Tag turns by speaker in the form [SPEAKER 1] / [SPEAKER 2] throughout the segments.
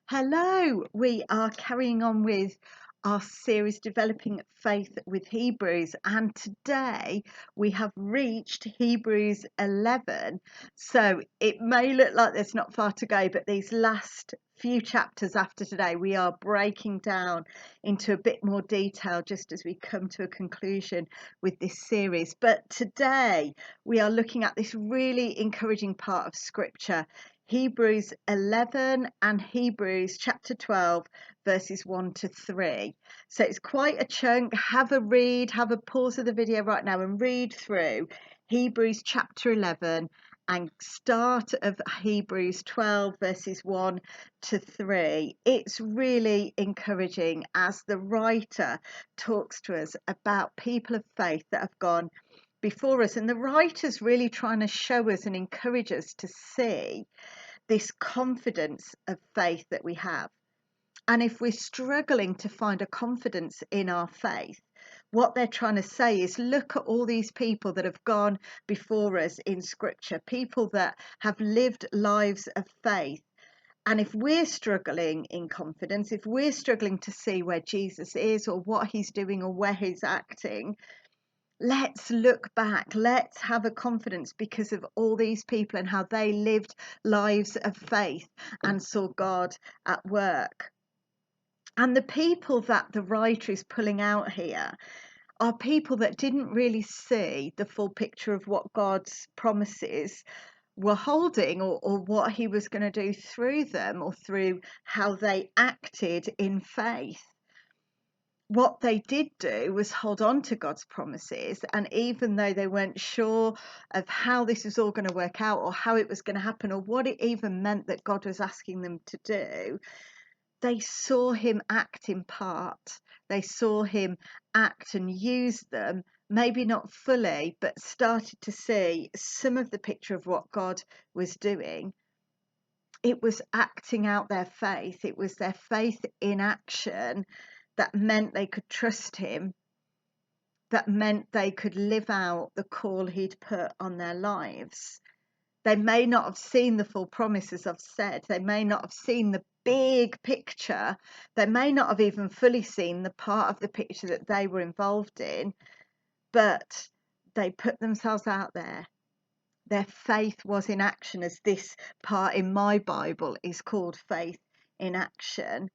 [SPEAKER 1] Hello, we are carrying on with our series Developing Faith with Hebrews, and today we have reached Hebrews 11. So it may look like there's not far to go, but these last few chapters after today, we are breaking down into a bit more detail just as we come to a conclusion with this series. But today we are looking at this really encouraging part of Scripture. Hebrews 11 and Hebrews chapter 12, verses 1 to 3. So it's quite a chunk. Have a read, have a pause of the video right now and read through Hebrews chapter 11 and start of Hebrews 12, verses 1 to 3. It's really encouraging as the writer talks to us about people of faith that have gone before us, and the writer's really trying to show us and encourage us to see this confidence of faith that we have. And if we're struggling to find a confidence in our faith, what they're trying to say is look at all these people that have gone before us in Scripture, people that have lived lives of faith. And if we're struggling in confidence, if we're struggling to see where Jesus is or what he's doing or where he's acting, let's look back. Let's have a confidence because of all these people and how they lived lives of faith and saw God at work. And the people that the writer is pulling out here are people that didn't really see the full picture of what God's promises were holding, or what he was going to do through them, or through how they acted in faith. What they did do was hold on to God's promises, and even though they weren't sure of how this was all going to work out or how it was going to happen or what it even meant that God was asking them to do, they saw him act in part. They saw him act and use them, maybe not fully, but started to see some of the picture of what God was doing. It was acting out their faith. It was their faith in action that meant they could trust him, that meant they could live out the call he'd put on their lives. They may not have seen the full promise, as I've said. They may not have seen the big picture. They may not have even fully seen the part of the picture that they were involved in, but they put themselves out there. Their faith was in action, as this part in my Bible is called faith in action.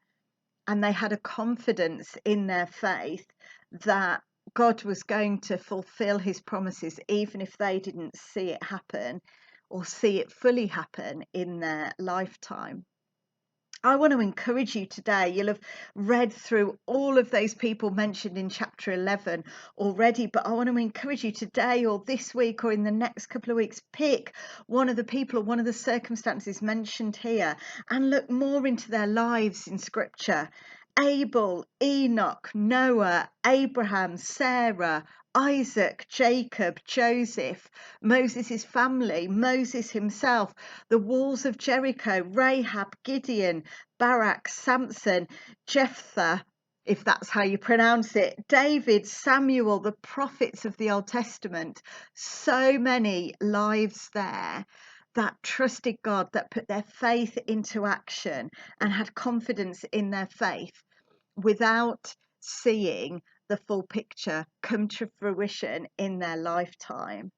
[SPEAKER 1] And they had a confidence in their faith that God was going to fulfill his promises, even if they didn't see it happen or see it fully happen in their lifetime. I want to encourage you today. You'll have read through all of those people mentioned in chapter 11 already, but I want to encourage you today or this week or in the next couple of weeks, pick one of the people or one of the circumstances mentioned here and look more into their lives in Scripture. Abel, Enoch, Noah, Abraham, Sarah, Isaac, Jacob, Joseph, Moses' family, Moses himself, the walls of Jericho, Rahab, Gideon, Barak, Samson, Jephthah, if that's how you pronounce it, David, Samuel, the prophets of the Old Testament. So many lives there that trusted God, that put their faith into action and had confidence in their faith without seeing the full picture come to fruition in their lifetime.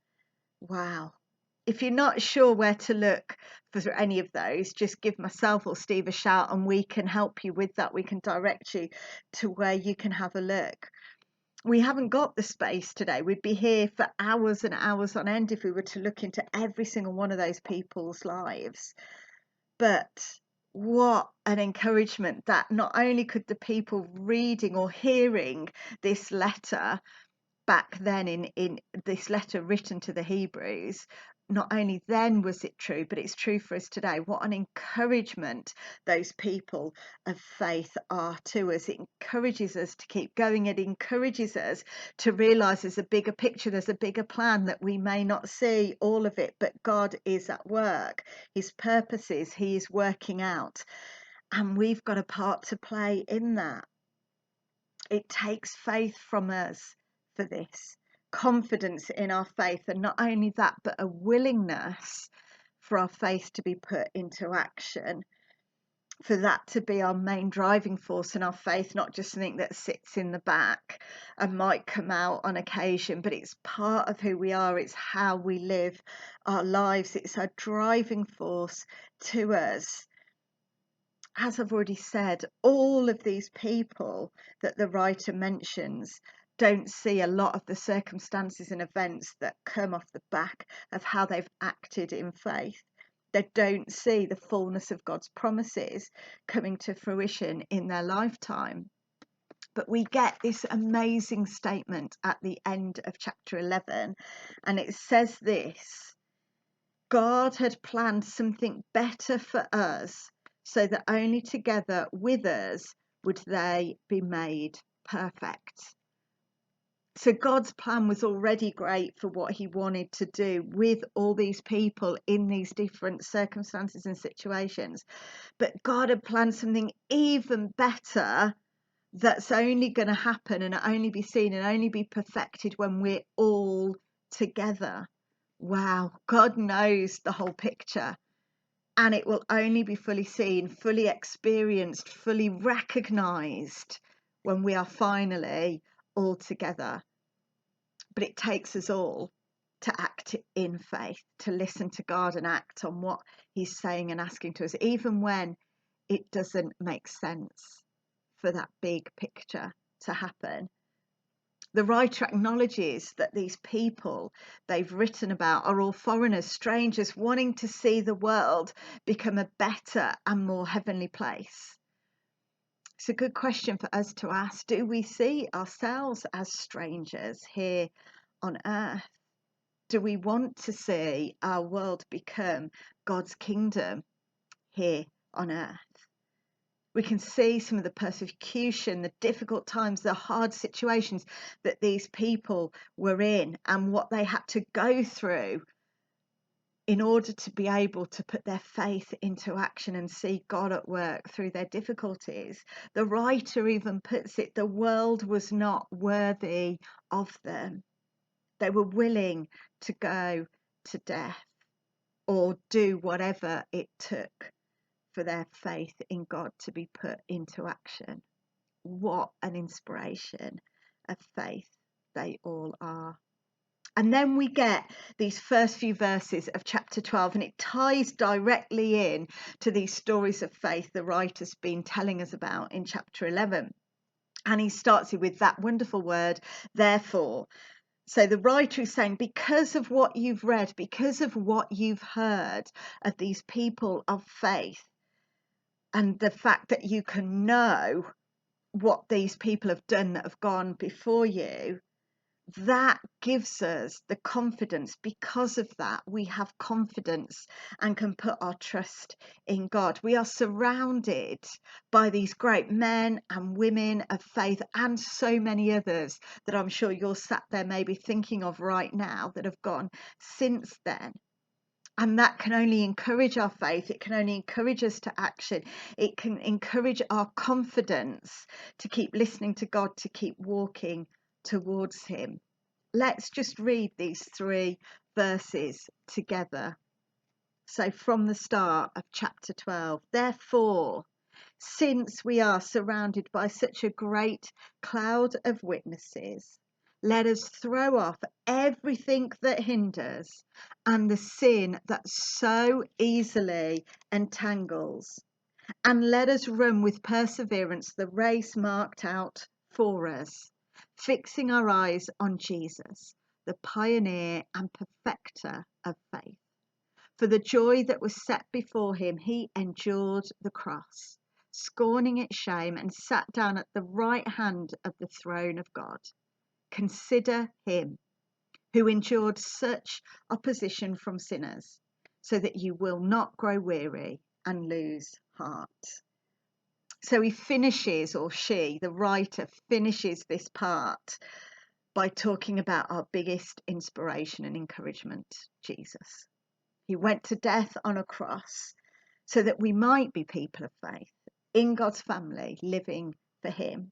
[SPEAKER 1] Wow. If you're not sure where to look for any of those, just give myself or Steve a shout and we can help you with that. We can direct you to where you can have a look. We haven't got the space today. We'd be here for hours and hours on end if we were to look into every single one of those people's lives. But what an encouragement that not only could the people reading or hearing this letter back then in this letter written to the Hebrews, not only then was it true, but it's true for us today. What an encouragement those people of faith are to us. It encourages us to keep going. It encourages us to realize there's a bigger picture, there's a bigger plan that we may not see all of it, but God is at work. His purposes, he is working out, and we've got a part to play in that. It takes faith from us for this, confidence in our faith, and not only that, but a willingness for our faith to be put into action. for that to be our main driving force in our faith, not just something that sits in the back and might come out on occasion, but it's part of who we are. It's how we live our lives. It's a driving force to us. As I've already said, all of these people that the writer mentions don't see a lot of the circumstances and events that come off the back of how they've acted in faith. They don't see the fullness of God's promises coming to fruition in their lifetime. But we get this amazing statement at the end of chapter 11, and it says this: God had planned something better for us, so that only together with us would they be made perfect. So God's plan was already great for what he wanted to do with all these people in these different circumstances and situations. But God had planned something even better that's only going to happen and only be seen and only be perfected when we're all together. Wow, God knows the whole picture, and it will only be fully seen, fully experienced, fully recognized when we are finally all together. But it takes us all to act in faith, to listen to God and act on what he's saying and asking to us, even when it doesn't make sense for that big picture to happen. The writer acknowledges that these people they've written about are all foreigners, strangers, wanting to see the world become a better and more heavenly place. It's a good question for us to ask. Do we see ourselves as strangers here on earth? Do we want to see our world become God's kingdom here on earth? We can see some of the persecution, the difficult times, the hard situations that these people were in and what they had to go through in order to be able to put their faith into action and see God at work through their difficulties. The writer even puts it, the world was not worthy of them. They were willing to go to death or do whatever it took for their faith in God to be put into action. What an inspiration of faith they all are. And then we get these first few verses of chapter 12, and it ties directly in to these stories of faith the writer's been telling us about in chapter 11. And he starts it with that wonderful word, therefore. So the writer is saying, because of what you've read, because of what you've heard of these people of faith, and the fact that you can know what these people have done that have gone before you, that gives us the confidence. Because of that, we have confidence and can put our trust in God. We are surrounded by these great men and women of faith and so many others that I'm sure you're sat there maybe thinking of right now that have gone since then. And that can only encourage our faith. It can only encourage us to action. It can encourage our confidence to keep listening to God, to keep walking towards him. Let's just read these 3 verses together. So from the start of chapter 12, therefore, since we are surrounded by such a great cloud of witnesses, let us throw off everything that hinders and the sin that so easily entangles, and let us run with perseverance the race marked out for us, fixing our eyes on Jesus, the pioneer and perfecter of faith. For the joy that was set before him, he endured the cross, scorning its shame, and sat down at the right hand of the throne of God. Consider him who endured such opposition from sinners, so that you will not grow weary and lose heart. So he finishes, or she, the writer, finishes this part by talking about our biggest inspiration and encouragement, Jesus. He went to death on a cross so that we might be people of faith in God's family, living for him.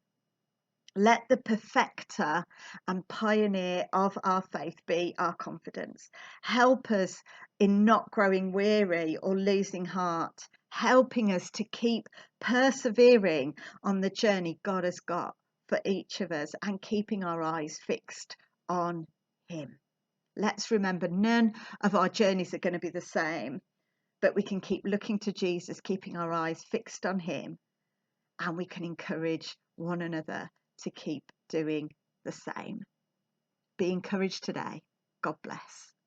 [SPEAKER 1] Let the perfecter and pioneer of our faith be our confidence. Help us in not growing weary or losing heart helping us to keep persevering on the journey God has got for each of us and keeping our eyes fixed on Him. Let's remember, none of our journeys are going to be the same, but we can keep looking to Jesus, keeping our eyes fixed on Him, and we can encourage one another to keep doing the same. Be encouraged today. God bless.